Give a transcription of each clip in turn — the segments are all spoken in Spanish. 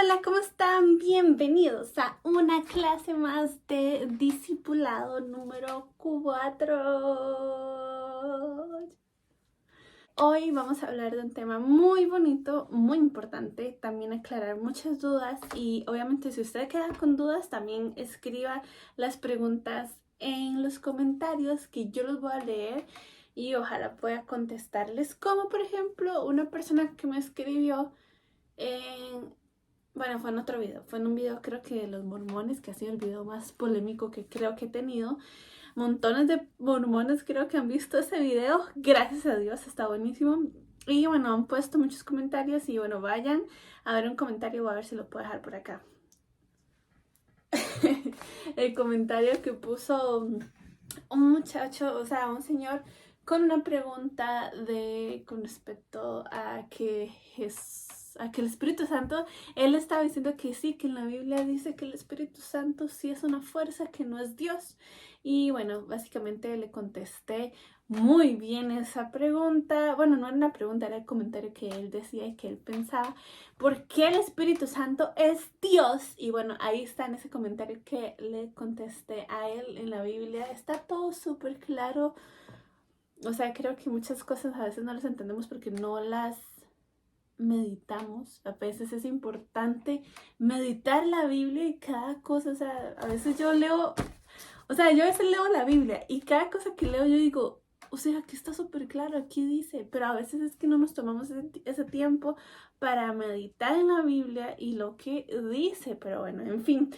Hola, ¿cómo están? Bienvenidos a una clase más de discipulado número 4. Hoy vamos a hablar de un tema muy bonito, muy importante, también aclarar muchas dudas y obviamente si usted queda con dudas también escriba las preguntas en los comentarios que yo los voy a leer y ojalá pueda contestarles, como por ejemplo una persona que me escribió bueno, fue en otro video, fue en un video creo que de los mormones, que ha sido el video más polémico que creo que he tenido. Montones de mormones creo que han visto ese video, gracias a Dios, está buenísimo. Y bueno, han puesto muchos comentarios y bueno, vayan a ver un comentario, voy a ver si lo puedo dejar por acá. El comentario que puso un muchacho, o sea, un señor con una pregunta con respecto a que el Espíritu Santo, él estaba diciendo que sí, que en la Biblia dice que el Espíritu Santo sí es una fuerza, que no es Dios. Y bueno, básicamente le contesté muy bien esa pregunta. Bueno, no era una pregunta, era el comentario que él decía y que él pensaba. ¿Por qué el Espíritu Santo es Dios? Y bueno, ahí está en ese comentario que le contesté a él en la Biblia. Está todo súper claro. O sea, creo que muchas cosas a veces no las entendemos porque no las meditamos. A veces es importante meditar la Biblia y cada cosa, o sea, a veces yo leo, o sea, yo a veces leo la Biblia y cada cosa que leo yo digo, o sea, aquí está súper claro, aquí dice, pero a veces es que no nos tomamos ese tiempo para meditar en la Biblia y lo que dice, pero bueno, en fin,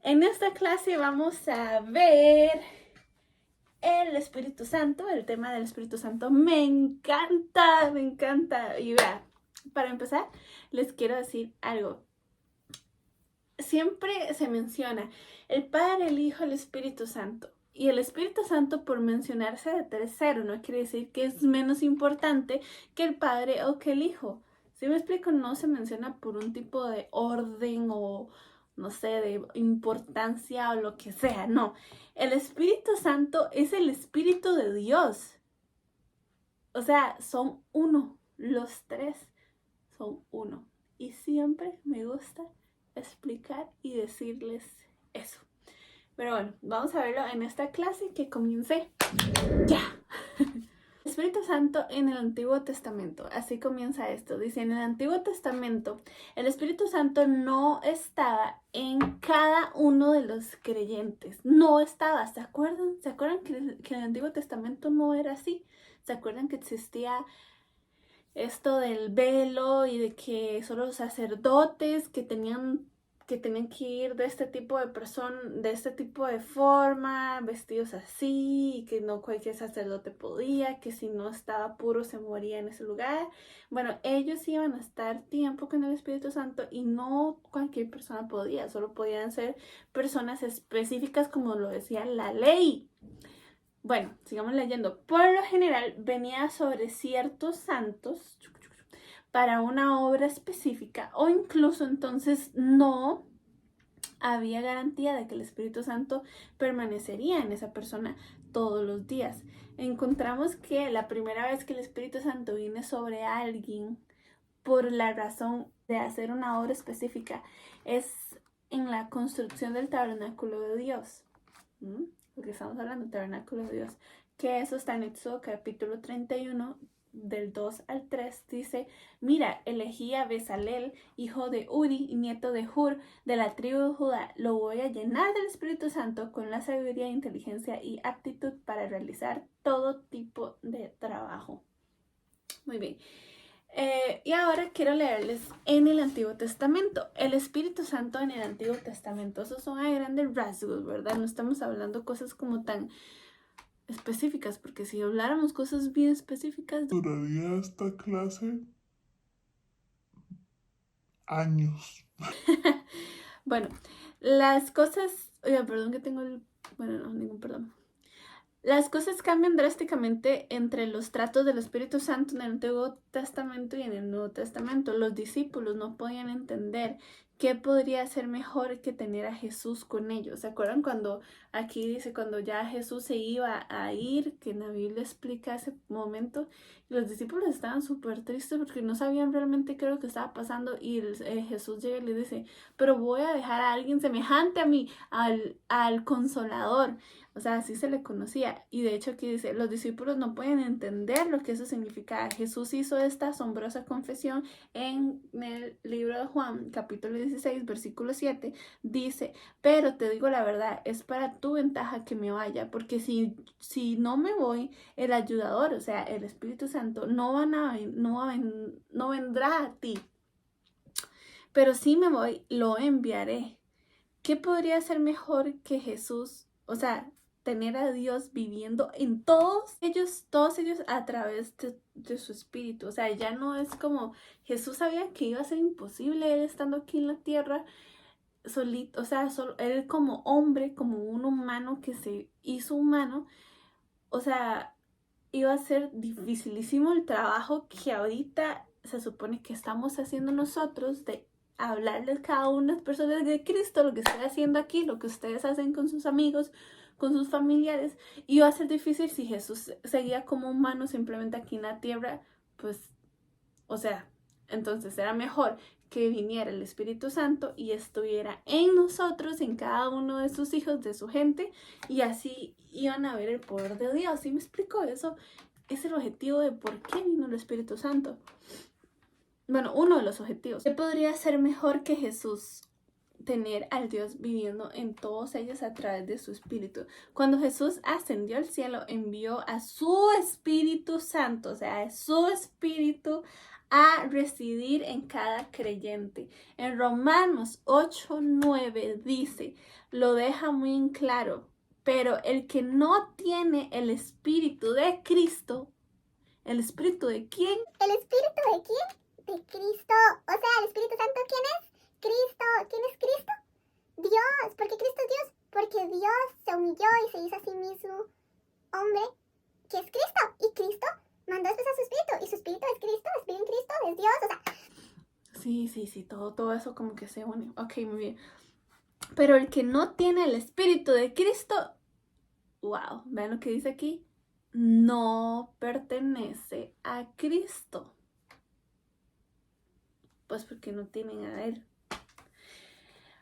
en esta clase vamos a ver el Espíritu Santo, el tema del Espíritu Santo. Me encanta, me encanta. Y vea, para empezar, les quiero decir algo. Siempre se menciona el Padre, el Hijo, el Espíritu Santo. Y el Espíritu Santo, por mencionarse de tercero, no quiere decir que es menos importante que el Padre o que el Hijo. Si me explico, no se menciona por un tipo de orden o, no sé, de importancia o lo que sea, no. El Espíritu Santo es el Espíritu de Dios. O sea, son uno. Los tres son uno. Y siempre me gusta explicar y decirles eso. Pero bueno, vamos a verlo en esta clase que comience ya. El Espíritu Santo en el Antiguo Testamento. Así comienza esto. Dice, en el Antiguo Testamento, el Espíritu Santo no estaba en cada uno de los creyentes. No estaba. ¿Se acuerdan? ¿Se acuerdan que en el Antiguo Testamento no era así? ¿Se acuerdan que existía esto del velo y de que solo los sacerdotes que tenían que ir de este tipo de persona, de este tipo de forma, vestidos así, y que no cualquier sacerdote podía, que si no estaba puro se moría en ese lugar? Bueno, ellos iban a estar tiempo con el Espíritu Santo y no cualquier persona podía, solo podían ser personas específicas como lo decía la ley. Bueno, sigamos leyendo. Por lo general venía sobre ciertos santos para una obra específica o incluso entonces no había garantía de que el Espíritu Santo permanecería en esa persona todos los días. Encontramos que la primera vez que el Espíritu Santo viene sobre alguien por la razón de hacer una obra específica es en la construcción del tabernáculo de Dios. Porque estamos hablando del tabernáculo de Dios, que eso está en Éxodo capítulo 31 del 2 al 3, dice, mira, elegí a Bezalel, hijo de Uri y nieto de Hur, de la tribu de Judá, lo voy a llenar del Espíritu Santo con la sabiduría, inteligencia y aptitud para realizar todo tipo de trabajo. Muy bien. Y ahora quiero leerles en el Antiguo Testamento. El Espíritu Santo en el Antiguo Testamento. Esos son a grandes rasgos, ¿verdad? No estamos hablando cosas como tan específicas, porque si habláramos cosas bien específicas, duraría esta clase años. bueno, las cosas... Oiga, perdón que tengo el... Bueno, no, ningún perdón. Las cosas cambian drásticamente entre los tratos del Espíritu Santo en el Antiguo Testamento y en el Nuevo Testamento. Los discípulos no podían entender ¿qué podría ser mejor que tener a Jesús con ellos? ¿Se acuerdan cuando aquí dice, cuando ya Jesús se iba a ir, que en la Biblia explica ese momento, y los discípulos estaban súper tristes porque no sabían realmente qué era lo que estaba pasando, y Jesús llega y les dice, pero voy a dejar a alguien semejante a mí, al Consolador. O sea, así se le conocía. Y de hecho aquí dice, los discípulos no pueden entender lo que eso significa. Jesús hizo esta asombrosa confesión en el libro de Juan, capítulo 16, versículo 7. Dice, pero te digo la verdad, es para tu ventaja que me vaya, porque si no me voy, el ayudador, o sea, el Espíritu Santo, no vendrá a ti. Pero si me voy, lo enviaré. ¿Qué podría ser mejor que Jesús? O sea, tener a Dios viviendo en todos ellos a través de su espíritu. O sea, ya no es como Jesús sabía que iba a ser imposible él estando aquí en la tierra solito, o sea, él como hombre, como un humano que se hizo humano, o sea, iba a ser dificilísimo el trabajo que ahorita se supone que estamos haciendo nosotros de hablarles cada una de las personas de Cristo, lo que estoy haciendo aquí, lo que ustedes hacen con sus amigos, con sus familiares. Iba a ser difícil si Jesús seguía como humano simplemente aquí en la tierra, pues, o sea, entonces era mejor que viniera el Espíritu Santo y estuviera en nosotros, en cada uno de sus hijos, de su gente, y así iban a ver el poder de Dios. ¿Sí me explico? Eso es el objetivo de por qué vino el Espíritu Santo. Bueno, uno de los objetivos. ¿Qué podría ser mejor que Jesús? Tener al Dios viviendo en todos ellos a través de su Espíritu. Cuando Jesús ascendió al cielo, envió a su Espíritu Santo, o sea, a su Espíritu a residir en cada creyente. En Romanos 8:9 dice, lo deja muy en claro, pero el que no tiene el Espíritu de Cristo, ¿el Espíritu de quién? ¿El Espíritu de quién? De Cristo. O sea, ¿el Espíritu Santo quién es? Cristo. ¿Quién es Cristo? Dios. ¿Por qué Cristo es Dios? Porque Dios se humilló y se hizo a sí mismo hombre, que es Cristo. Y Cristo mandó después a su Espíritu. Y su Espíritu es Cristo, Espíritu en Cristo, es Dios. O sea, Sí, todo eso como que se une. Ok, muy bien. Pero el que no tiene el Espíritu de Cristo, wow, vean lo que dice aquí, no pertenece a Cristo. Pues porque no tienen a Él.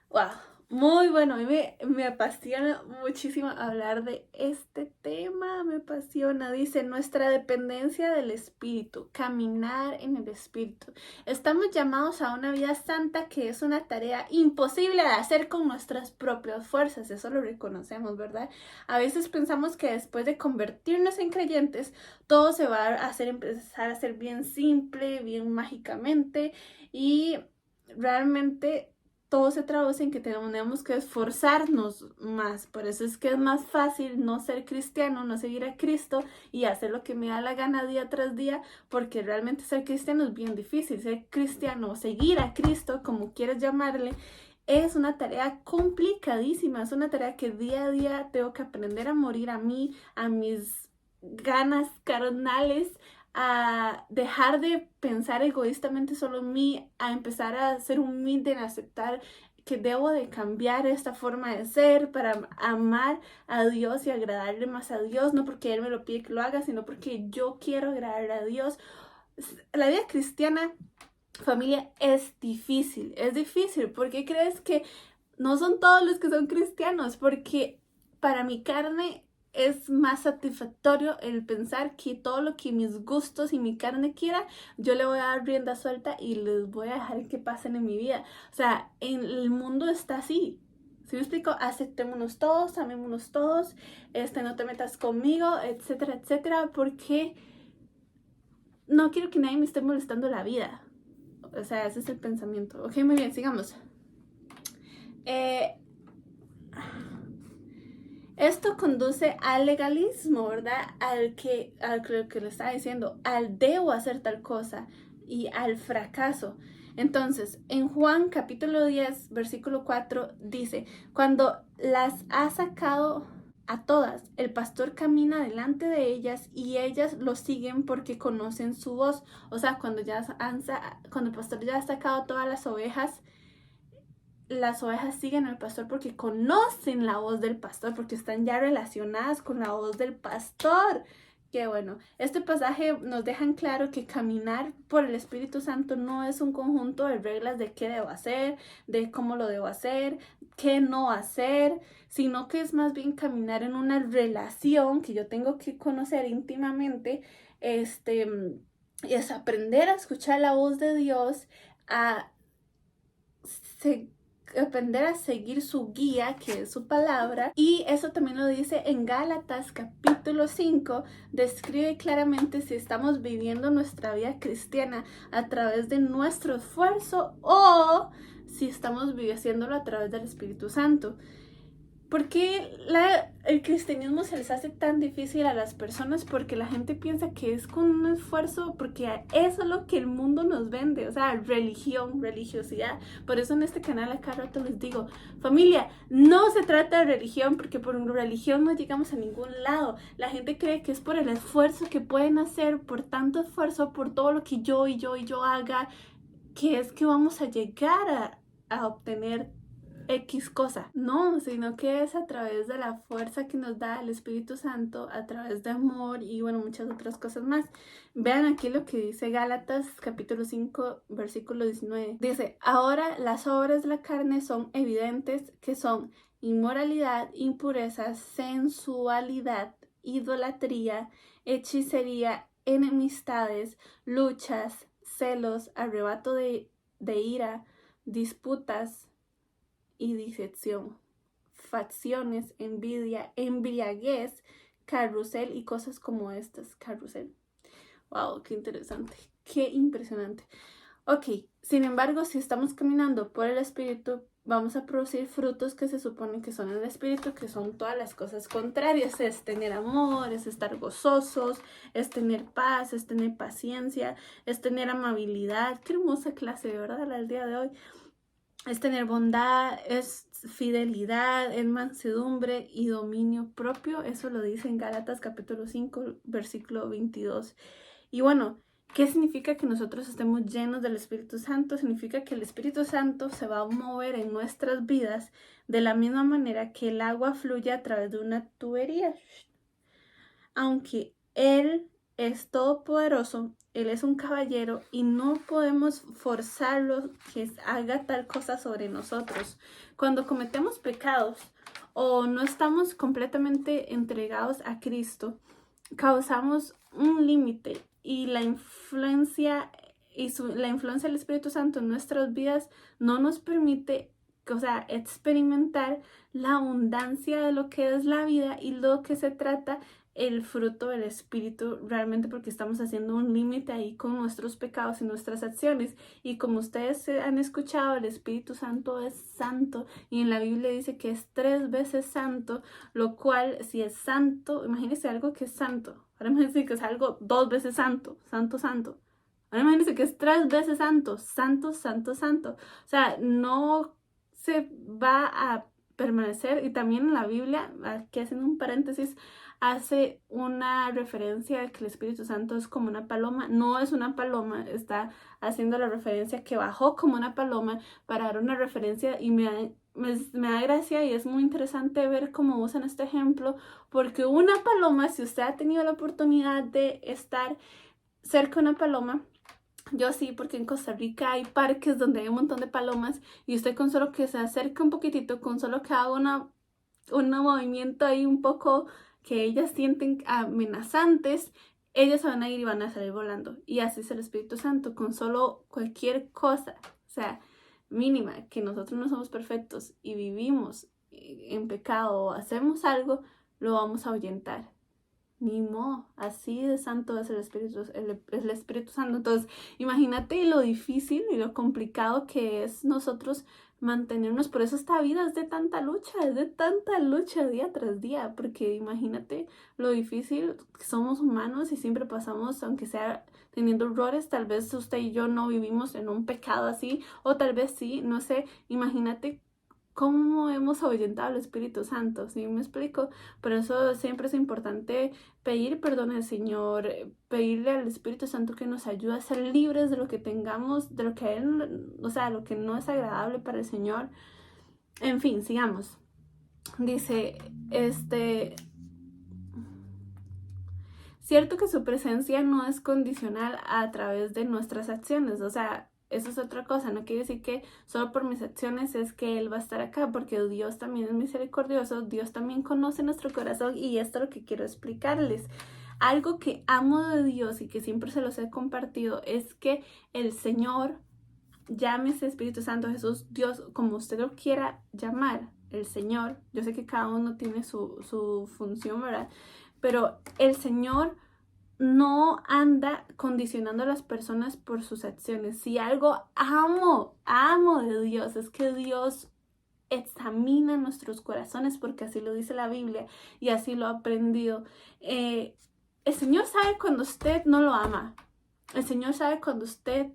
Wow, muy bueno. A mí me apasiona muchísimo hablar de este tema. Me apasiona. Dice, nuestra dependencia del Espíritu, caminar en el Espíritu. Estamos llamados a una vida santa que es una tarea imposible de hacer con nuestras propias fuerzas. Eso lo reconocemos, ¿verdad? A veces pensamos que después de convertirnos en creyentes, todo se va a empezar a ser bien simple, bien mágicamente, y realmente todo se traduce en que tenemos que esforzarnos más. Por eso es que es más fácil no ser cristiano, no seguir a Cristo y hacer lo que me da la gana día tras día, porque realmente ser cristiano es bien difícil. Ser cristiano, seguir a Cristo, como quieras llamarle, es una tarea complicadísima. Es una tarea que día a día tengo que aprender a morir a mí, a mis ganas carnales, a dejar de pensar egoístamente solo en mí, a empezar a ser humilde, en aceptar que debo de cambiar esta forma de ser para amar a Dios y agradarle más a Dios, no porque Él me lo pide que lo haga, sino porque yo quiero agradarle a Dios. La vida cristiana, familia, es difícil. ¿Por qué crees que no son todos los que son cristianos? Porque para mi carne es más satisfactorio el pensar que todo lo que mis gustos y mi carne quiera, yo le voy a dar rienda suelta y les voy a dejar que pasen en mi vida. O sea, el mundo está así. ¿Sí me explico? Aceptémonos todos, amémonos todos, no te metas conmigo, etcétera, etcétera, porque no quiero que nadie me esté molestando la vida. O sea, ese es el pensamiento. Ok, muy bien, sigamos. Esto conduce al legalismo, ¿verdad? Al que le estaba diciendo, al debo hacer tal cosa y al fracaso. Entonces, en Juan capítulo 10, versículo 4 dice, cuando las ha sacado a todas, el pastor camina delante de ellas y ellas lo siguen porque conocen su voz. O sea, cuando el pastor ya ha sacado todas las ovejas, las ovejas siguen al pastor porque conocen la voz del pastor, porque están ya relacionadas con la voz del pastor. Que bueno, este pasaje nos deja en claro que caminar por el Espíritu Santo no es un conjunto de reglas de qué debo hacer, de cómo lo debo hacer, qué no hacer, sino que es más bien caminar en una relación que yo tengo que conocer íntimamente. Es aprender a escuchar la voz de Dios, a aprender a seguir su guía, que es su palabra. Y eso también lo dice en Gálatas capítulo 5, describe claramente si estamos viviendo nuestra vida cristiana a través de nuestro esfuerzo o si estamos haciéndolo a través del Espíritu Santo. ¿Por qué el cristianismo se les hace tan difícil a las personas? Porque la gente piensa que es con un esfuerzo, porque eso es lo que el mundo nos vende, o sea, religión, religiosidad. Por eso en este canal a cada rato les digo, familia, no se trata de religión, porque por religión no llegamos a ningún lado. La gente cree que es por el esfuerzo que pueden hacer, por tanto esfuerzo, por todo lo que yo haga, que es que vamos a llegar a obtener X cosa. No, sino que es a través de la fuerza que nos da el Espíritu Santo, a través de amor y bueno, muchas otras cosas más. Vean aquí lo que dice Gálatas capítulo 5, versículo 19. Dice, ahora las obras de la carne son evidentes, que son inmoralidad, impureza, sensualidad, idolatría, hechicería, enemistades, luchas, celos, arrebato de ira, disputas y disección, facciones, envidia, embriaguez, carrusel y cosas como estas. Carrusel. Wow, qué interesante, qué impresionante. Ok, sin embargo, si estamos caminando por el Espíritu, vamos a producir frutos que se suponen que son el Espíritu, que son todas las cosas contrarias. Es tener amor, es estar gozosos, es tener paz, es tener paciencia, es tener amabilidad. Qué hermosa clase, ¿verdad? El día de hoy. Es tener bondad, es fidelidad, es mansedumbre y dominio propio. Eso lo dice en Gálatas capítulo 5, versículo 22. Y bueno, ¿qué significa que nosotros estemos llenos del Espíritu Santo? Significa que el Espíritu Santo se va a mover en nuestras vidas de la misma manera que el agua fluye a través de una tubería. Aunque Él es todopoderoso, Él es un caballero y no podemos forzarlo que haga tal cosa sobre nosotros. Cuando cometemos pecados o no estamos completamente entregados a Cristo, causamos un límite y la influencia del Espíritu Santo en nuestras vidas no nos permite, o sea, experimentar la abundancia de lo que es la vida y lo que se trata el fruto del Espíritu realmente, porque estamos haciendo un límite ahí con nuestros pecados y nuestras acciones. Y como ustedes han escuchado, el Espíritu Santo es santo y en la Biblia dice que es 3 veces santo, lo cual si es santo, imagínense algo que es santo, ahora imagínense que es algo 2 veces santo, santo. Ahora imagínense que es 3 veces santo, santo. O sea, no se va a permanecer. Y también en la Biblia, aquí haciendo un paréntesis, hace una referencia a que el Espíritu Santo es como una paloma. No es una paloma, está haciendo la referencia que bajó como una paloma para dar una referencia, y me da gracia y es muy interesante ver cómo usan este ejemplo, porque una paloma, si usted ha tenido la oportunidad de estar cerca de una paloma, yo sí, porque en Costa Rica hay parques donde hay un montón de palomas y usted con solo que se acerque un poquitito, con solo que haga un movimiento ahí un poco que ellas sienten amenazantes, ellas se van a ir y van a salir volando. Y así es el Espíritu Santo, con solo cualquier cosa, o sea, mínima, que nosotros no somos perfectos y vivimos en pecado o hacemos algo, lo vamos a ahuyentar. Ni modo, así de santo es el Espíritu Santo. Entonces, imagínate lo difícil y lo complicado que es nosotros mantenernos. Por eso esta vida es de tanta lucha día tras día, porque imagínate lo difícil que somos humanos y siempre pasamos, aunque sea teniendo errores. Tal vez usted y yo no vivimos en un pecado así, o tal vez sí, no sé. Imagínate cómo hemos ahuyentado al Espíritu Santo, ¿sí me explico? Por eso siempre es importante pedir perdón al Señor, pedirle al Espíritu Santo que nos ayude a ser libres de lo que tengamos, de lo que Él, o sea, lo que no es agradable para el Señor. En fin, sigamos. Dice, cierto que su presencia no es condicional a través de nuestras acciones, o sea, eso es otra cosa, no quiere decir que solo por mis acciones es que Él va a estar acá, porque Dios también es misericordioso, Dios también conoce nuestro corazón y esto es lo que quiero explicarles. Algo que amo de Dios y que siempre se los he compartido es que el Señor, llámese Espíritu Santo, Jesús, Dios, como usted lo quiera llamar, el Señor, yo sé que cada uno tiene su función, ¿verdad? Pero el Señor no anda condicionando a las personas por sus acciones. Si algo amo de Dios, es que Dios examina nuestros corazones, porque así lo dice la Biblia y así lo ha aprendido. El Señor sabe cuando usted no lo ama. El Señor sabe cuando usted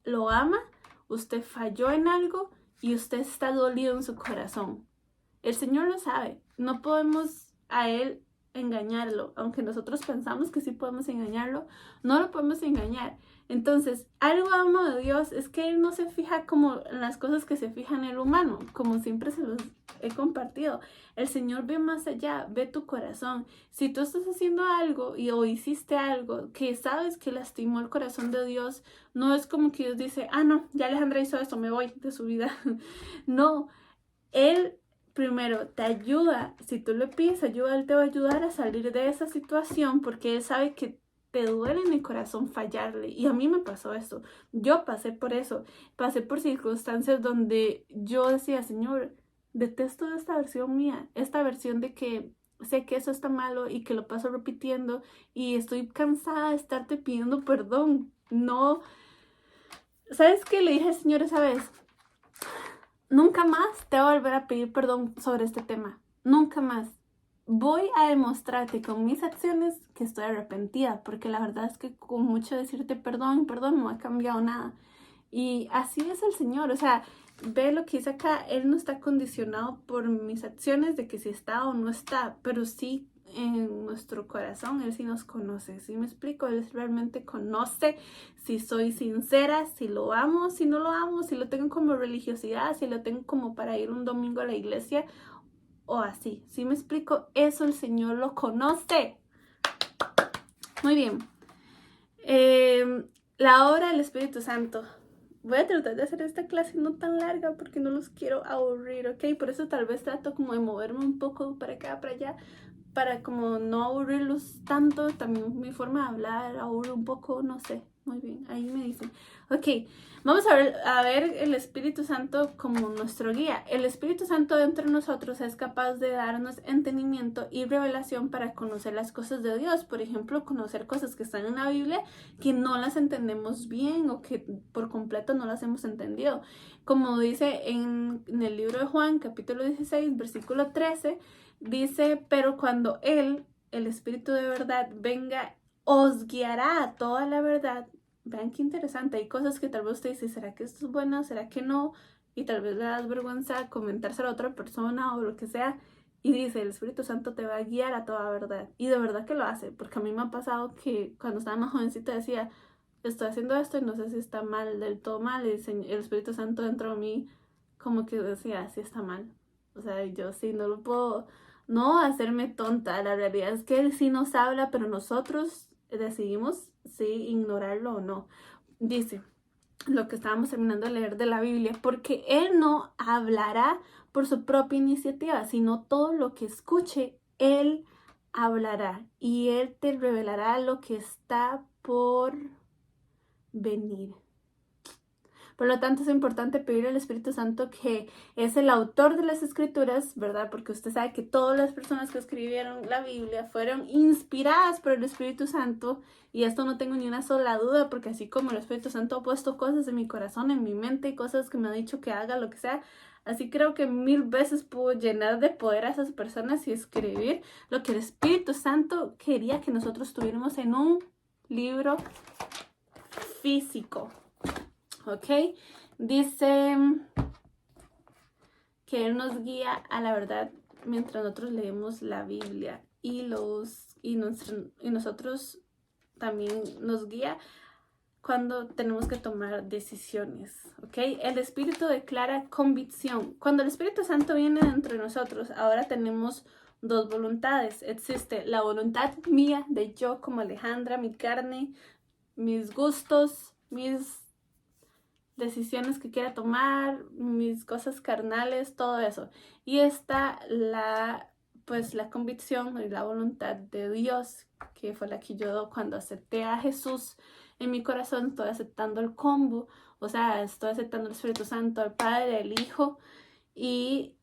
lo ama, usted falló en algo y usted está dolido en su corazón. El Señor lo sabe. No podemos a Él engañarlo. Aunque nosotros pensamos que sí podemos engañarlo, no lo podemos engañar. Entonces, algo amo de Dios es que Él no se fija como en las cosas que se fija en el humano, como siempre se los he compartido. El Señor ve más allá, ve tu corazón. Si tú estás haciendo algo o hiciste algo que sabes que lastimó el corazón de Dios, no es como que Dios dice, no, ya Alejandra hizo esto, me voy de su vida. No, Él primero te ayuda, si tú le pides ayuda, Él te va a ayudar a salir de esa situación porque Él sabe que te duele en el corazón fallarle. Y a mí me pasó eso. Yo pasé por eso. Pasé por circunstancias donde yo decía, Señor, detesto esta versión mía. Esta versión de que sé que eso está malo y que lo paso repitiendo y estoy cansada de estarte pidiendo perdón. No. ¿Sabes qué le dije al Señor esa vez? Nunca más te voy a volver a pedir perdón sobre este tema. Nunca más. Voy a demostrarte con mis acciones que estoy arrepentida, porque la verdad es que con mucho decirte perdón, no ha cambiado nada. Y así es el Señor, o sea, ve lo que dice acá, Él no está condicionado por mis acciones de que si está o no está, pero sí en nuestro corazón, Él sí nos conoce, ¿sí me explico? Él realmente conoce si soy sincera, si lo amo, si no lo amo, si lo tengo como religiosidad, si lo tengo como para ir un domingo a la iglesia o así, ¿sí me explico? Eso el Señor lo conoce. Muy bien. La obra del Espíritu Santo. Voy a tratar de hacer esta clase no tan larga porque no los quiero aburrir, ¿ok? Por eso tal vez trato como de moverme un poco para acá, para allá, para como no aburrirlos tanto. También mi forma de hablar aburre un poco, no sé. Muy bien, ahí me dicen. Ok, vamos a ver el Espíritu Santo como nuestro guía. El Espíritu Santo dentro de nosotros es capaz de darnos entendimiento y revelación para conocer las cosas de Dios. Por ejemplo, conocer cosas que están en la Biblia que no las entendemos bien o que por completo no las hemos entendido. Como dice en el libro de Juan, capítulo 16, versículo 13, dice, pero cuando Él, el Espíritu de verdad, venga, os guiará a toda la verdad. Vean qué interesante, hay cosas que tal vez usted dice, ¿será que esto es bueno? ¿Será que no? Y tal vez le das vergüenza comentárselo a otra persona o lo que sea. Y dice, el Espíritu Santo te va a guiar a toda verdad. Y de verdad que lo hace, porque a mí me ha pasado que cuando estaba más jovencita decía, estoy haciendo esto y no sé si está mal, del todo mal. Y el Espíritu Santo dentro de mí como que decía, sí está mal. O sea, yo sí, no lo puedo, no hacerme tonta. La realidad es que Él sí nos habla, pero nosotros decidimos si ignorarlo o no. Dice lo que estábamos terminando de leer de la Biblia, porque Él no hablará por su propia iniciativa, sino todo lo que escuche, Él hablará y Él te revelará lo que está por venir. Por lo tanto, es importante pedir al Espíritu Santo, que es el autor de las Escrituras, ¿verdad? Porque usted sabe que todas las personas que escribieron la Biblia fueron inspiradas por el Espíritu Santo. Y esto no tengo ni una sola duda, porque así como el Espíritu Santo ha puesto cosas en mi corazón, en mi mente, y cosas que me ha dicho que haga, lo que sea, así creo que 1000 veces puedo llenar de poder a esas personas y escribir lo que el Espíritu Santo quería que nosotros tuviéramos en un libro físico. ¿Ok? Dice que Él nos guía a la verdad mientras nosotros leemos la Biblia y nosotros también nos guía cuando tenemos que tomar decisiones, ¿ok? El Espíritu declara convicción. Cuando el Espíritu Santo viene dentro de nosotros, ahora tenemos dos voluntades. Existe la voluntad mía, de yo como Alejandra, mi carne, mis gustos, mis decisiones que quiera tomar, mis cosas carnales, todo eso. Y está la convicción y la voluntad de Dios, que fue la que yo cuando acepté a Jesús en mi corazón, estoy aceptando el combo, o sea, estoy aceptando el Espíritu Santo, al Padre, el Hijo, y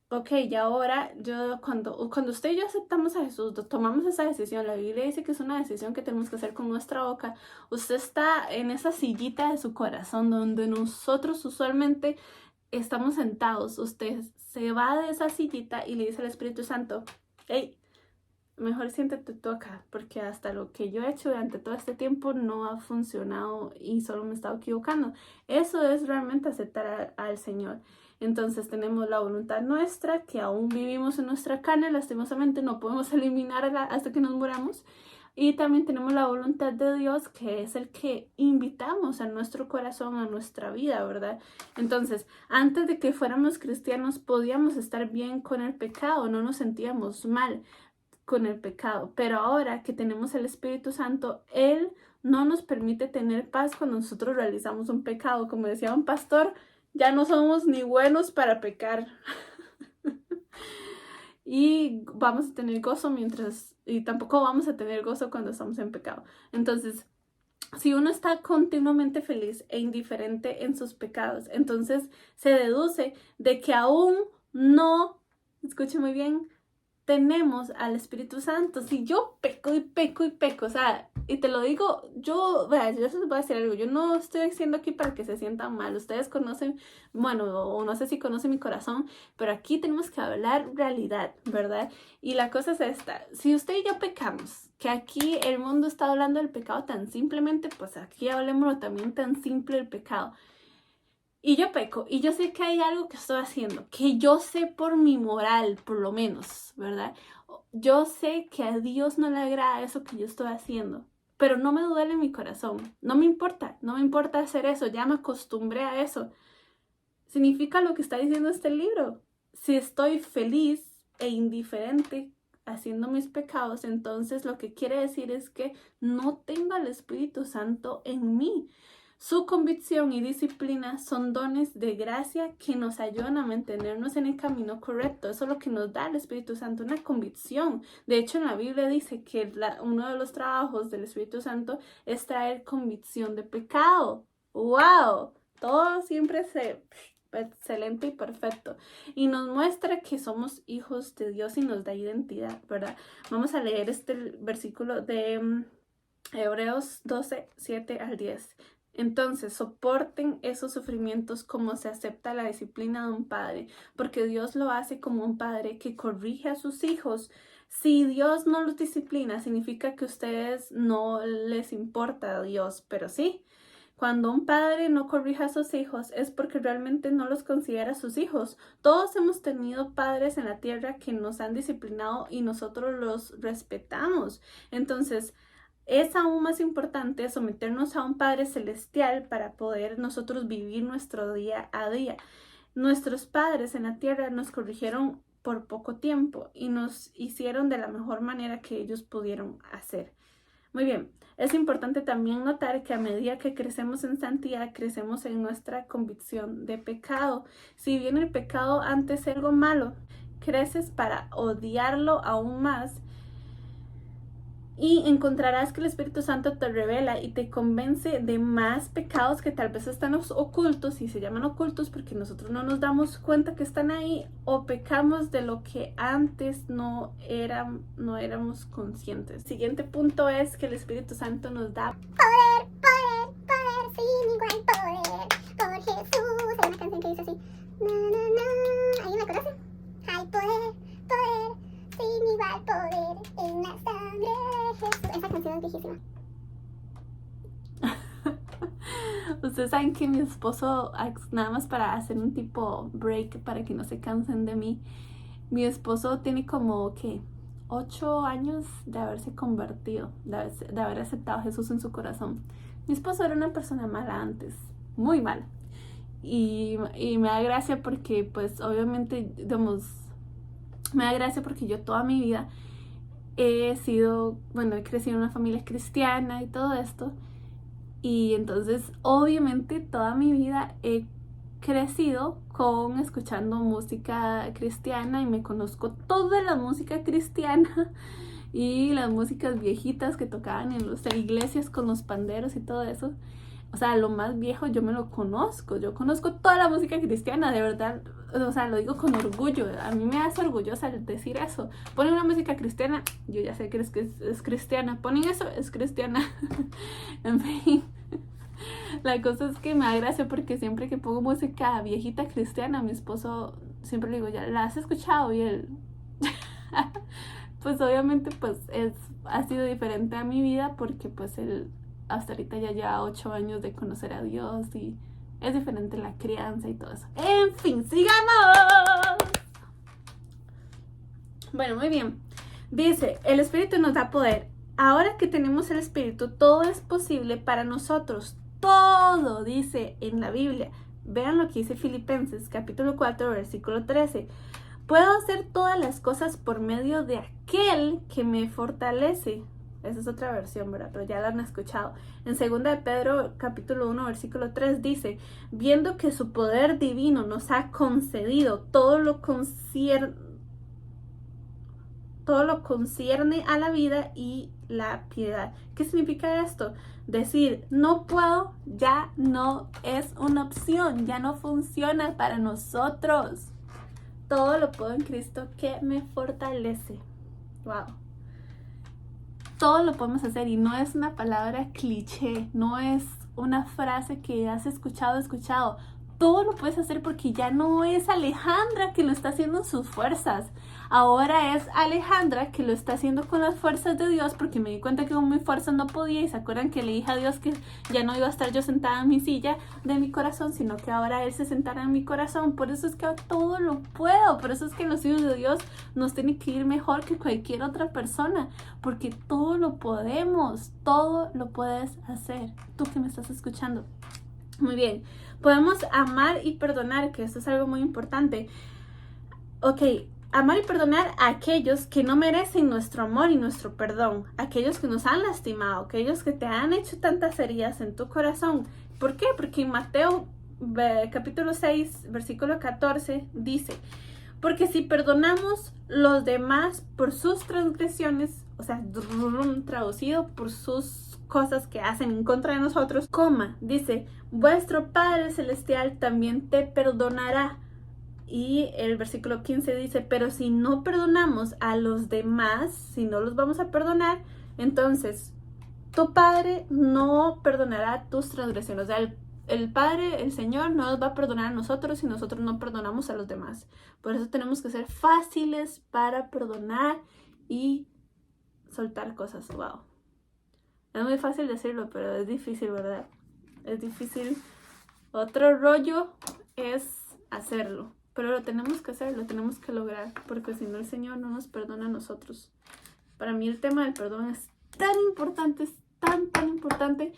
ok, y ahora cuando usted y yo aceptamos a Jesús, tomamos esa decisión, la Biblia dice que es una decisión que tenemos que hacer con nuestra boca, usted está en esa sillita de su corazón donde nosotros usualmente estamos sentados, usted se va de esa sillita y le dice al Espíritu Santo, hey, mejor siéntate tú acá, porque hasta lo que yo he hecho durante todo este tiempo no ha funcionado y solo me he estado equivocando. Eso es realmente aceptar al Señor. Entonces tenemos la voluntad nuestra, que aún vivimos en nuestra carne, lastimosamente no podemos eliminarla hasta que nos muramos. Y también tenemos la voluntad de Dios, que es el que invitamos a nuestro corazón, a nuestra vida, ¿verdad? Entonces, antes de que fuéramos cristianos, podíamos estar bien con el pecado, no nos sentíamos mal con el pecado. Pero ahora que tenemos el Espíritu Santo, Él no nos permite tener paz cuando nosotros realizamos un pecado. Como decía un pastor, ya no somos ni buenos para pecar. Y vamos a tener gozo y tampoco vamos a tener gozo cuando estamos en pecado. Entonces, si uno está continuamente feliz e indiferente en sus pecados, entonces se deduce de que aún no, escuche muy bien, tenemos al Espíritu Santo. Si yo peco y peco y peco, o sea, y te lo digo, yo les voy a decir algo, yo no estoy diciendo aquí para que se sientan mal, ustedes conocen, bueno, o no sé si conocen mi corazón, pero aquí tenemos que hablar realidad, ¿verdad? Y la cosa es esta, si usted y yo pecamos, que aquí el mundo está hablando del pecado tan simplemente, pues aquí hablemoslo también tan simple el pecado. Y yo peco, y yo sé que hay algo que estoy haciendo, que yo sé por mi moral, por lo menos, ¿verdad? Yo sé que a Dios no le agrada eso que yo estoy haciendo, pero no me duele en mi corazón, no me importa hacer eso, ya me acostumbré a eso. Significa lo que está diciendo este libro. Si estoy feliz e indiferente haciendo mis pecados, entonces lo que quiere decir es que no tengo al Espíritu Santo en mí. Su convicción y disciplina son dones de gracia que nos ayudan a mantenernos en el camino correcto. Eso es lo que nos da el Espíritu Santo, una convicción. De hecho, en la Biblia dice que uno de los trabajos del Espíritu Santo es traer convicción de pecado. ¡Wow! Todo siempre excelente y perfecto. Y nos muestra que somos hijos de Dios y nos da identidad, ¿verdad? Vamos a leer este versículo de Hebreos 12, 7 al 10. Entonces, soporten esos sufrimientos como se acepta la disciplina de un padre, porque Dios lo hace como un padre que corrige a sus hijos. Si Dios no los disciplina, significa que a ustedes no les importa a Dios, pero sí. Cuando un padre no corrige a sus hijos es porque realmente no los considera sus hijos. Todos hemos tenido padres en la tierra que nos han disciplinado y nosotros los respetamos. Entonces, es aún más importante someternos a un Padre Celestial para poder nosotros vivir nuestro día a día. Nuestros padres en la tierra nos corrigieron por poco tiempo y nos hicieron de la mejor manera que ellos pudieron hacer. Muy bien, es importante también notar que a medida que crecemos en santidad, crecemos en nuestra convicción de pecado. Si bien el pecado antes es algo malo, creces para odiarlo aún más. Y encontrarás que el Espíritu Santo te revela y te convence de más pecados que tal vez están ocultos, y se llaman ocultos porque nosotros no nos damos cuenta que están ahí, o pecamos de lo que antes no éramos conscientes. El siguiente punto es que el Espíritu Santo nos da Poder, sin igual poder, por Jesús. Hay una canción que dice así, na, na, na. ¿Alguien la conoce? Hay poder, sin igual poder, en la sangre de Jesús. Esa canción es viejísima. Ustedes saben que mi esposo, nada más para hacer un tipo break para que no se cansen de mí, mi esposo tiene como que 8 años de haberse convertido, de haber aceptado a Jesús en su corazón. Mi esposo era una persona mala antes, muy mala. Y me da gracia porque, pues, obviamente, digamos, me da gracia porque yo toda mi vida he crecido en una familia cristiana y todo esto. Y entonces, obviamente, toda mi vida he crecido escuchando música cristiana y me conozco toda la música cristiana y las músicas viejitas que tocaban en las iglesias con los panderos y todo eso. O sea, lo más viejo yo me lo conozco. Yo conozco toda la música cristiana, de verdad. O sea, lo digo con orgullo. A mí me hace orgullosa decir eso. Ponen una música cristiana, yo ya sé que es cristiana. Ponen eso, es cristiana. En fin. La cosa es que me da gracia porque siempre que pongo música viejita cristiana, mi esposo siempre le digo, ¿ya la has escuchado? Y él... Pues obviamente pues ha sido diferente a mi vida porque pues él hasta ahorita ya lleva 8 años de conocer a Dios y es diferente la crianza y todo eso. En fin, sigamos. Bueno, muy bien. Dice, el Espíritu nos da poder. Ahora que tenemos el Espíritu, todo es posible para nosotros. Todo, dice en la Biblia. Vean lo que dice Filipenses, capítulo 4, versículo 13. Puedo hacer todas las cosas por medio de aquel que me fortalece. Esa es otra versión, ¿verdad? Pero ya la han escuchado. En 2 de Pedro, capítulo 1, versículo 3, dice, viendo que su poder divino nos ha concedido todo lo concierne a la vida y la piedad. ¿Qué significa esto? Decir, no puedo, ya no es una opción, ya no funciona para nosotros. Todo lo puedo en Cristo que me fortalece. Wow. Todo lo podemos hacer y no es una palabra cliché, no es una frase que has escuchado. Todo lo puedes hacer porque ya no es Alejandra que lo está haciendo en sus fuerzas. Ahora es Alejandra que lo está haciendo con las fuerzas de Dios porque me di cuenta que con mi fuerza no podía y se acuerdan que le dije a Dios que ya no iba a estar yo sentada en mi silla de mi corazón, sino que ahora Él se sentará en mi corazón. Por eso es que todo lo puedo, por eso es que los hijos de Dios nos tienen que ir mejor que cualquier otra persona, porque todo lo podemos, todo lo puedes hacer. Tú que me estás escuchando. Muy bien, podemos amar y perdonar, que esto es algo muy importante. Ok, amar y perdonar a aquellos que no merecen nuestro amor y nuestro perdón, aquellos que nos han lastimado, aquellos que te han hecho tantas heridas en tu corazón. ¿Por qué? Porque en Mateo capítulo 6, versículo 14 dice, porque si perdonamos los demás por sus transgresiones, o sea, traducido por sus cosas que hacen en contra de nosotros, dice, vuestro Padre Celestial también te perdonará. Y el versículo 15 dice, pero si no perdonamos a los demás, si no los vamos a perdonar, entonces tu Padre no perdonará tus transgresiones. O sea, el Padre, el Señor, no nos va a perdonar a nosotros si nosotros no perdonamos a los demás. Por eso tenemos que ser fáciles para perdonar y soltar cosas. Wow. Es muy fácil decirlo, pero es difícil, ¿verdad? Es difícil. Otro rollo es hacerlo. Pero lo tenemos que hacer, lo tenemos que lograr, porque si no el Señor no nos perdona a nosotros. Para mí el tema del perdón es tan importante, es tan importante,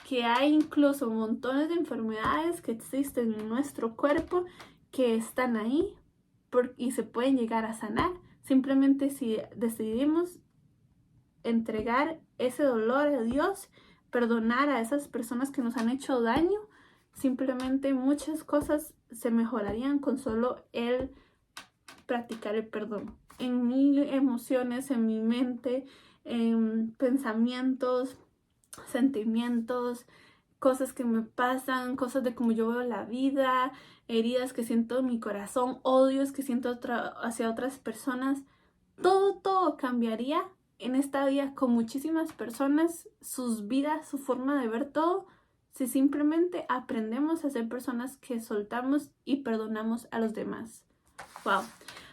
que hay incluso montones de enfermedades que existen en nuestro cuerpo que están ahí y se pueden llegar a sanar. Simplemente si decidimos entregar ese dolor a Dios, perdonar a esas personas que nos han hecho daño, simplemente muchas cosas se mejorarían con solo el practicar el perdón. En mis emociones, en mi mente, en pensamientos, sentimientos, cosas que me pasan, cosas de cómo yo veo la vida, heridas que siento en mi corazón, odios que siento hacia otras personas. Todo cambiaría en esta vida con muchísimas personas, sus vidas, su forma de ver todo, si simplemente aprendemos a ser personas que soltamos y perdonamos a los demás. Wow.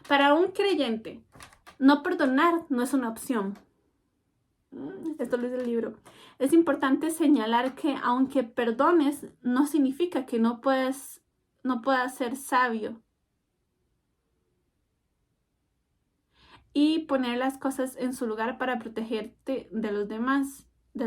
Para un creyente, no perdonar no es una opción. Esto lo dice el libro. Es importante señalar que aunque perdones, no significa que no puedas ser sabio y poner las cosas en su lugar para protegerte de los demás, de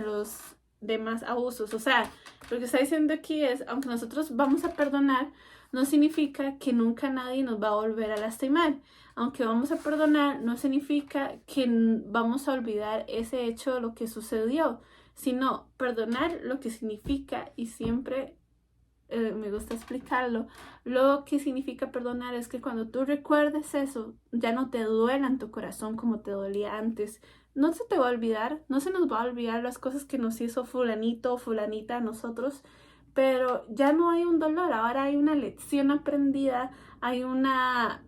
demás abusos. O sea, lo que está diciendo aquí es, aunque nosotros vamos a perdonar, no significa que nunca nadie nos va a volver a lastimar. Aunque vamos a perdonar, no significa que vamos a olvidar ese hecho de lo que sucedió, sino perdonar lo que significa, y siempre me gusta explicarlo, lo que significa perdonar es que cuando tú recuerdes eso, ya no te duela en tu corazón como te dolía antes. No se te va a olvidar, no se nos va a olvidar las cosas que nos hizo fulanito o fulanita a nosotros, pero ya no hay un dolor, ahora hay una lección aprendida, hay una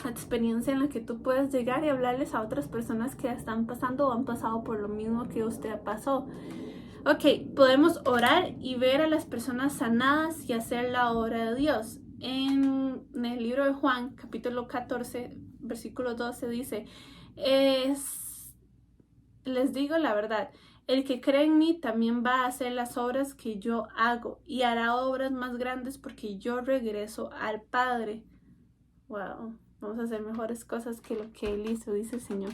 experiencia en la que tú puedes llegar y hablarles a otras personas que están pasando o han pasado por lo mismo que usted pasó. Ok, podemos orar y ver a las personas sanadas y hacer la obra de Dios. En el libro de Juan, capítulo 14, versículo 12 dice, les digo la verdad, el que cree en mí también va a hacer las obras que yo hago y hará obras más grandes porque yo regreso al Padre. Wow, vamos a hacer mejores cosas que lo que Él hizo, dice el Señor.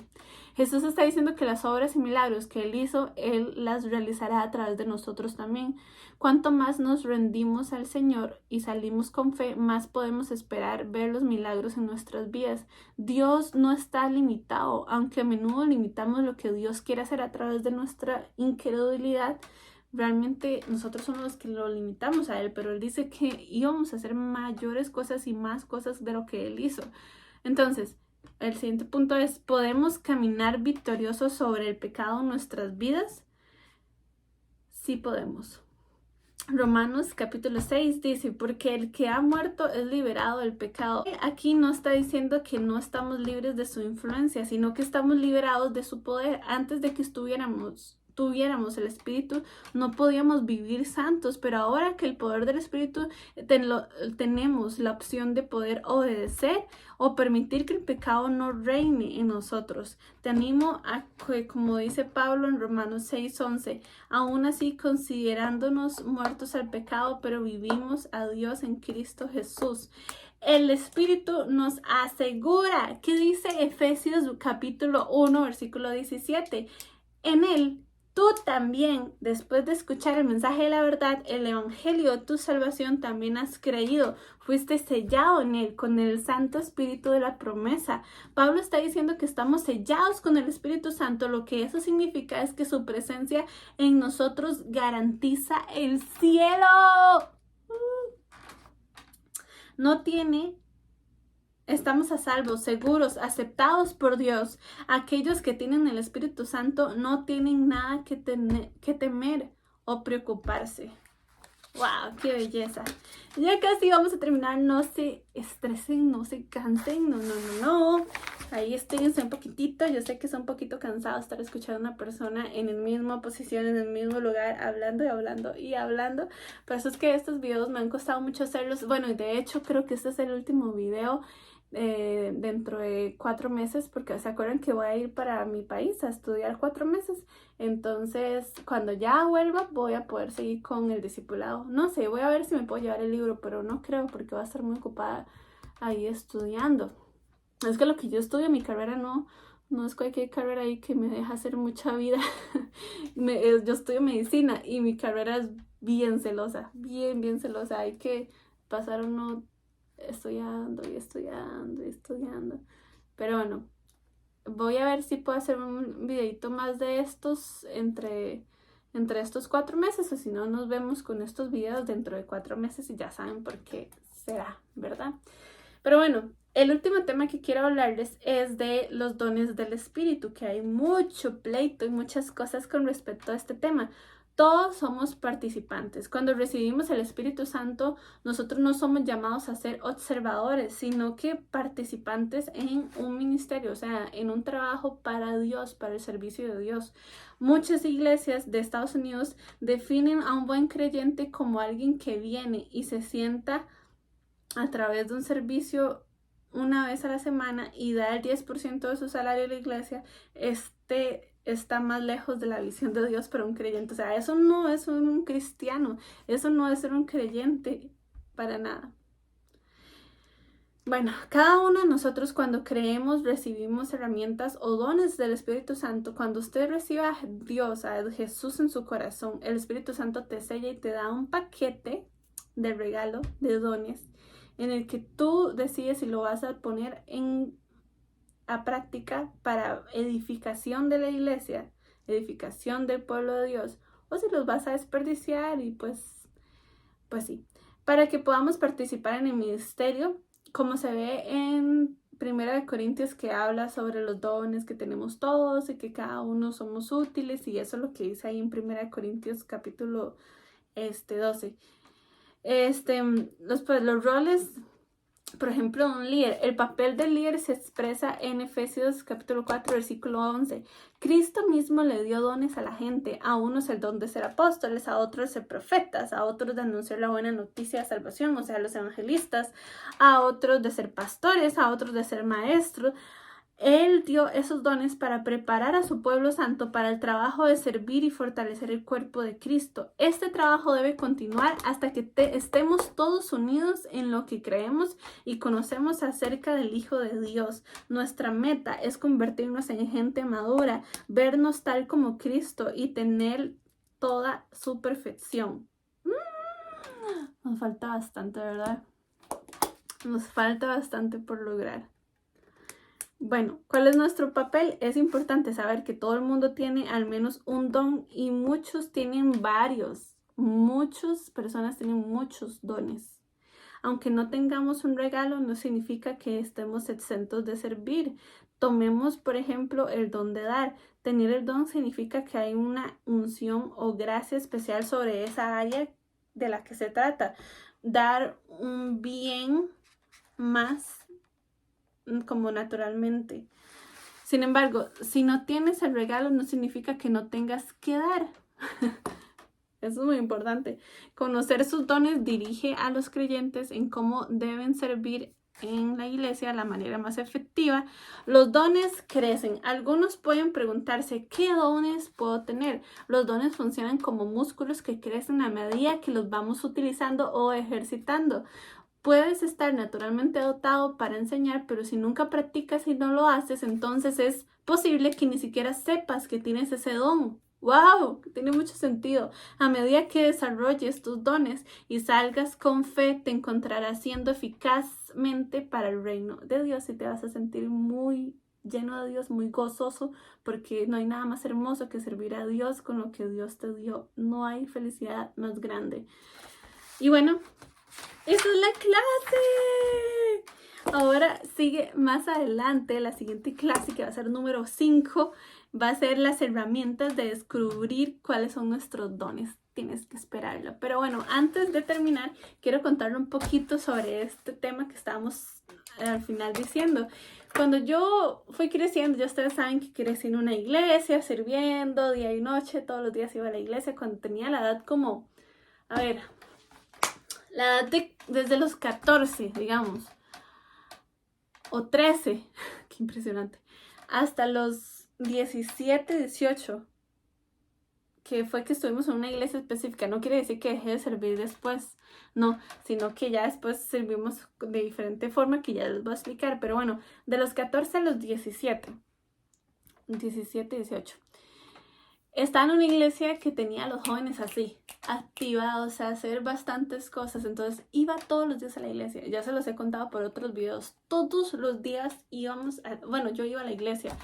Jesús está diciendo que las obras y milagros que Él hizo, Él las realizará a través de nosotros también. Cuanto más nos rendimos al Señor y salimos con fe, más podemos esperar ver los milagros en nuestras vidas. Dios no está limitado, aunque a menudo limitamos lo que Dios quiere hacer a través de nuestra incredulidad. Realmente nosotros somos los que lo limitamos a Él, pero Él dice que íbamos a hacer mayores cosas y más cosas de lo que Él hizo. Entonces, el siguiente punto es, ¿podemos caminar victoriosos sobre el pecado en nuestras vidas? Sí podemos. Romanos capítulo 6 dice, porque el que ha muerto es liberado del pecado. Aquí no está diciendo que no estamos libres de su influencia, sino que estamos liberados de su poder. Antes de que tuviéramos el Espíritu, no podíamos vivir santos, pero ahora que el poder del Espíritu tenemos la opción de poder obedecer o permitir que el pecado no reine en nosotros. Te animo a que, como dice Pablo en Romanos 6:11, aún así considerándonos muertos al pecado, pero vivimos a Dios en Cristo Jesús. El Espíritu nos asegura, ¿qué dice Efesios capítulo 1, versículo 17? En Él tú también, después de escuchar el mensaje de la verdad, el evangelio de tu salvación, también has creído. Fuiste sellado en Él con el Santo Espíritu de la promesa. Pablo está diciendo que estamos sellados con el Espíritu Santo. Lo que eso significa es que su presencia en nosotros garantiza el cielo. Estamos a salvo, seguros, aceptados por Dios. Aquellos que tienen el Espíritu Santo no tienen nada que temer o preocuparse. ¡Wow! ¡Qué belleza! Ya casi vamos a terminar. No se estresen, no se cansen. No. Ahí estírense un poquitito. Yo sé que es un poquito cansado estar escuchando a una persona en la misma posición, en el mismo lugar, hablando y hablando y hablando. Por eso es que estos videos me han costado mucho hacerlos. Bueno, y de hecho creo que este es el último video dentro de 4 meses, porque se acuerdan que voy a ir para mi país a estudiar 4 meses. Entonces cuando ya vuelva voy a poder seguir con el discipulado. No sé, voy a ver si me puedo llevar el libro, pero no creo, porque voy a estar muy ocupada ahí estudiando. Es que lo que yo estudio, mi carrera no es cualquier carrera ahí que me deja hacer mucha vida. Yo estudio medicina y mi carrera es bien celosa, bien celosa. Hay que pasar uno estudiando. Pero bueno, voy a ver si puedo hacer un videito más de estos entre estos 4 meses, o si no, nos vemos con estos videos dentro de 4 meses y ya saben por qué será, ¿verdad? Pero bueno, el último tema que quiero hablarles es de los dones del Espíritu, que hay mucho pleito y muchas cosas con respecto a este tema. Todos somos participantes. Cuando recibimos el Espíritu Santo, nosotros no somos llamados a ser observadores, sino que participantes en un ministerio, o sea, en un trabajo para Dios, para el servicio de Dios. Muchas iglesias de Estados Unidos definen a un buen creyente como alguien que viene y se sienta a través de un servicio una vez a la semana y da el 10% de su salario a la iglesia. Está más lejos de la visión de Dios para un creyente. O sea, eso no es un cristiano, eso no es ser un creyente para nada. Bueno, cada uno de nosotros cuando creemos recibimos herramientas o dones del Espíritu Santo. Cuando usted recibe a Dios, a Jesús en su corazón, el Espíritu Santo te sella y te da un paquete de regalo, de dones, en el que tú decides si lo vas a poner a práctica para edificación de la iglesia, edificación del pueblo de Dios, o si los vas a desperdiciar y pues sí, para que podamos participar en el ministerio, como se ve en Primera de Corintios, que habla sobre los dones que tenemos todos y que cada uno somos útiles, y eso es lo que dice ahí en Primera de Corintios capítulo 12. Los roles, por ejemplo, un líder. El papel del líder se expresa en Efesios capítulo 4, versículo 11. Cristo mismo le dio dones a la gente. A unos el don de ser apóstoles, a otros ser profetas, a otros de anunciar la buena noticia de salvación, o sea, los evangelistas, a otros de ser pastores, a otros de ser maestros. Él dio esos dones para preparar a su pueblo santo para el trabajo de servir y fortalecer el cuerpo de Cristo. Este trabajo debe continuar hasta que estemos todos unidos en lo que creemos y conocemos acerca del Hijo de Dios. Nuestra meta es convertirnos en gente madura, vernos tal como Cristo y tener toda su perfección. Nos falta bastante, ¿verdad? Nos falta bastante por lograr. Bueno, ¿cuál es nuestro papel? Es importante saber que todo el mundo tiene al menos un don y muchos tienen varios. Muchas personas tienen muchos dones. Aunque no tengamos un regalo, no significa que estemos exentos de servir. Tomemos, por ejemplo, el don de dar. Tener el don significa que hay una unción o gracia especial sobre esa área de la que se trata. Dar un bien más como naturalmente. Sin embargo, si no tienes el regalo, no significa que no tengas que dar. Eso es muy importante. Conocer sus dones dirige a los creyentes en cómo deben servir en la iglesia de la manera más efectiva. Los dones crecen. Algunos pueden preguntarse, ¿qué dones puedo tener? Los dones funcionan como músculos que crecen a medida que los vamos utilizando o ejercitando. Puedes estar naturalmente dotado para enseñar, pero si nunca practicas y no lo haces, entonces es posible que ni siquiera sepas que tienes ese don. ¡Wow! Tiene mucho sentido. A medida que desarrolles tus dones y salgas con fe, te encontrarás siendo eficazmente para el reino de Dios y te vas a sentir muy lleno de Dios, muy gozoso, porque no hay nada más hermoso que servir a Dios con lo que Dios te dio. No hay felicidad más grande. Y bueno, ¡esa es la clase! Ahora sigue más adelante la siguiente clase, que va a ser número 5. Va a ser las herramientas de descubrir cuáles son nuestros dones. Tienes que esperarlo. Pero bueno, antes de terminar, quiero contarle un poquito sobre este tema que estábamos al final diciendo. Cuando yo fui creciendo, ya ustedes saben que crecí en una iglesia, sirviendo día y noche, todos los días iba a la iglesia. Cuando tenía la edad como, la edad desde los 14, digamos, o 13, qué impresionante, hasta los 17, 18, que fue que estuvimos en una iglesia específica. No quiere decir que dejé de servir después, no, sino que ya después servimos de diferente forma que ya les voy a explicar. Pero bueno, de los 14 a los 17, 18. Estaba en una iglesia que tenía a los jóvenes así, activados a hacer bastantes cosas. Entonces iba todos los días a la iglesia. Ya se los he contado por otros videos. Todos los días yo iba a la iglesia.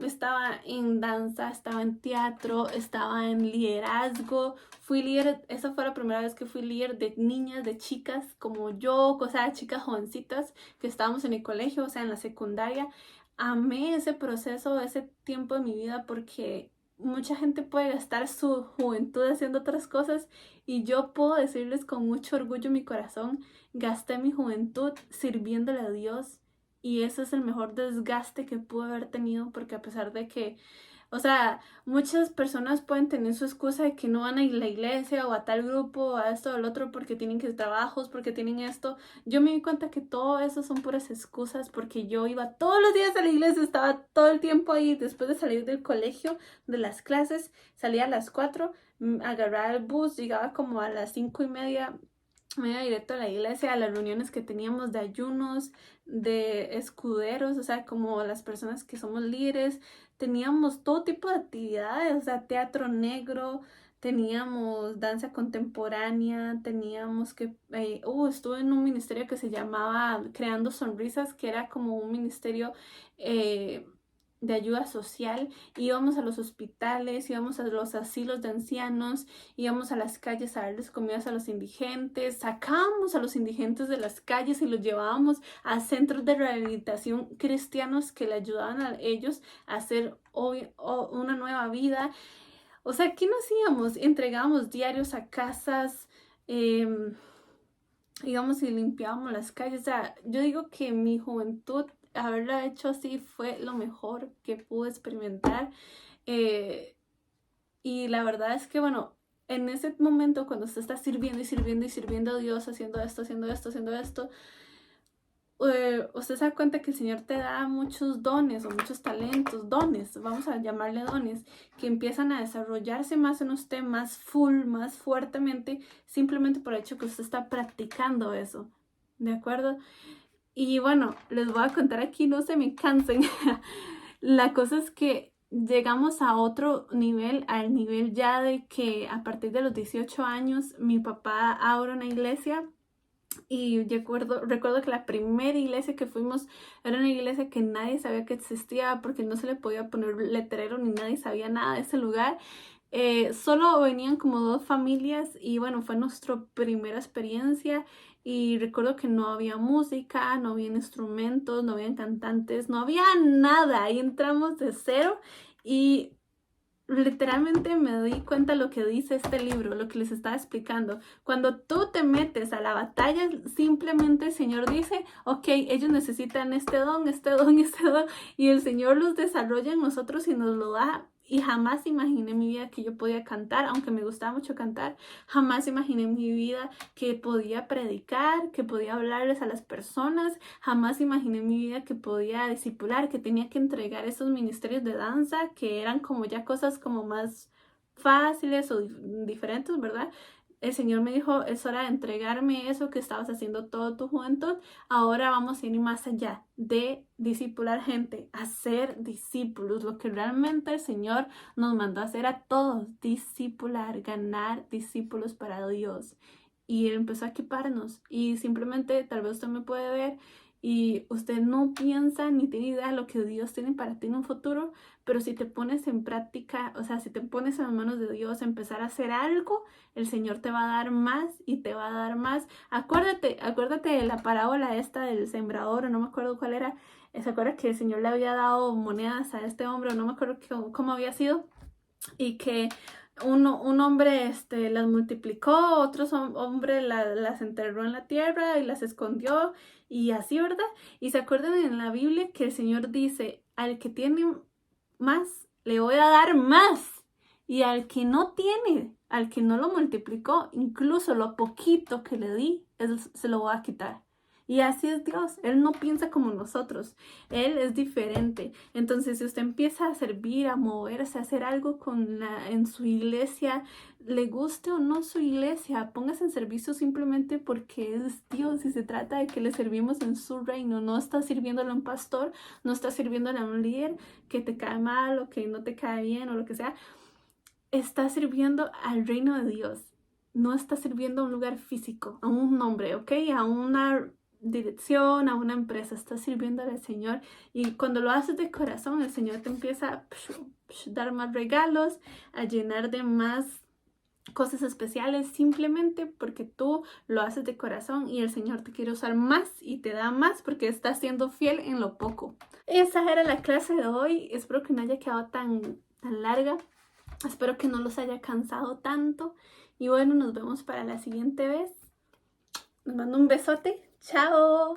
Estaba en danza, estaba en teatro, estaba en liderazgo. Fui líder, esa fue la primera vez que fui líder de niñas, de chicas como yo, de chicas jovencitas que estábamos en el colegio, o sea, en la secundaria. Amé ese proceso, ese tiempo de mi vida, porque mucha gente puede gastar su juventud haciendo otras cosas y yo puedo decirles con mucho orgullo en mi corazón, gasté mi juventud sirviéndole a Dios, y ese es el mejor desgaste que pude haber tenido, porque a pesar de que, muchas personas pueden tener su excusa de que no van a ir a la iglesia o a tal grupo o a esto o al otro porque tienen que trabajos, porque tienen esto. Yo me di cuenta que todo eso son puras excusas, porque yo iba todos los días a la iglesia, estaba todo el tiempo ahí. Después de salir del colegio, de las clases, salía a las 4, agarraba el bus, llegaba como a las 5:30 me iba directo a la iglesia, a las reuniones que teníamos de ayunos, de escuderos, o sea, como las personas que somos líderes, teníamos todo tipo de actividades, o sea, teatro negro, teníamos danza contemporánea, teníamos que, estuve en un ministerio que se llamaba Creando Sonrisas, que era como un ministerio de ayuda social. Íbamos a los hospitales, íbamos a los asilos de ancianos, íbamos a las calles a darles comidas a los indigentes, sacábamos a los indigentes de las calles y los llevábamos a centros de rehabilitación cristianos que le ayudaban a ellos a hacer una nueva vida. O sea, ¿qué nos íbamos? Entregábamos diarios a casas, íbamos y limpiábamos las calles. O sea, yo digo que mi juventud, haberla hecho así, fue lo mejor que pude experimentar. Y la verdad es que, bueno, en ese momento cuando usted está sirviendo y sirviendo y sirviendo a Dios, haciendo esto, haciendo esto, haciendo esto, usted se da cuenta que el Señor te da muchos dones o muchos talentos, dones, vamos a llamarle dones, que empiezan a desarrollarse más en usted, más full, más fuertemente, simplemente por el hecho que usted está practicando eso, ¿de acuerdo? Y bueno, les voy a contar aquí, no se me cansen. La cosa es que llegamos a otro nivel, al nivel ya de que a partir de los 18 años mi papá abre una iglesia. Y yo recuerdo que la primera iglesia que fuimos era una iglesia que nadie sabía que existía porque no se le podía poner letrero ni nadie sabía nada de ese lugar. Solo venían como 2 familias y bueno, fue nuestra primera experiencia y recuerdo que no había música, no había instrumentos, no había cantantes, no había nada. Ahí entramos de cero y literalmente me di cuenta lo que dice este libro, lo que les estaba explicando. Cuando tú te metes a la batalla, simplemente el Señor dice, ok, ellos necesitan este don, este don, este don, y el Señor los desarrolla en nosotros y nos lo da. Y jamás imaginé en mi vida que yo podía cantar, aunque me gustaba mucho cantar, jamás imaginé en mi vida que podía predicar, que podía hablarles a las personas, jamás imaginé en mi vida que podía discipular, que tenía que entregar esos ministerios de danza, que eran como ya cosas como más fáciles o diferentes, ¿verdad? El Señor me dijo, es hora de entregarme eso que estabas haciendo toda tu juventud. Ahora vamos a ir más allá de discipular gente, hacer discípulos, lo que realmente el Señor nos mandó a hacer a todos, discipular, ganar discípulos para Dios. Y Él empezó a equiparnos y simplemente tal vez usted me puede ver y usted no piensa ni tiene idea de lo que Dios tiene para ti en un futuro, pero si te pones en práctica, o sea, si te pones en las manos de Dios, empezar a hacer algo, el Señor te va a dar más y te va a dar más. Acuérdate de la parábola esta del sembrador, o no me acuerdo cuál era. ¿Se acuerda que el Señor le había dado monedas a este hombre, o no me acuerdo cómo había sido? Y que un hombre las multiplicó, otro hombre las enterró en la tierra y las escondió y así, ¿verdad? Y se acuerdan en la Biblia que el Señor dice, al que tiene más, le voy a dar más. Y al que no tiene, al que no lo multiplicó, incluso lo poquito que le di, se lo voy a quitar. Y así es Dios, Él no piensa como nosotros, Él es diferente. Entonces, si usted empieza a servir, a moverse, a hacer algo en su iglesia, le guste o no su iglesia, póngase en servicio simplemente porque es Dios y se trata de que le servimos en su reino. No está sirviéndole a un pastor, no está sirviéndole a un líder que te cae mal o que no te cae bien o lo que sea. Está sirviendo al reino de Dios. No está sirviendo a un lugar físico, a un nombre, ¿ok? A una dirección, a una empresa, está sirviendo al Señor y cuando lo haces de corazón, el Señor te empieza a dar más regalos, a llenar de más cosas especiales simplemente porque tú lo haces de corazón y el Señor te quiere usar más y te da más porque estás siendo fiel en lo poco. Esa era la clase de hoy, espero que no haya quedado tan larga, espero que no los haya cansado tanto y bueno, nos vemos para la siguiente vez. Les mando un besote. ¡Chao!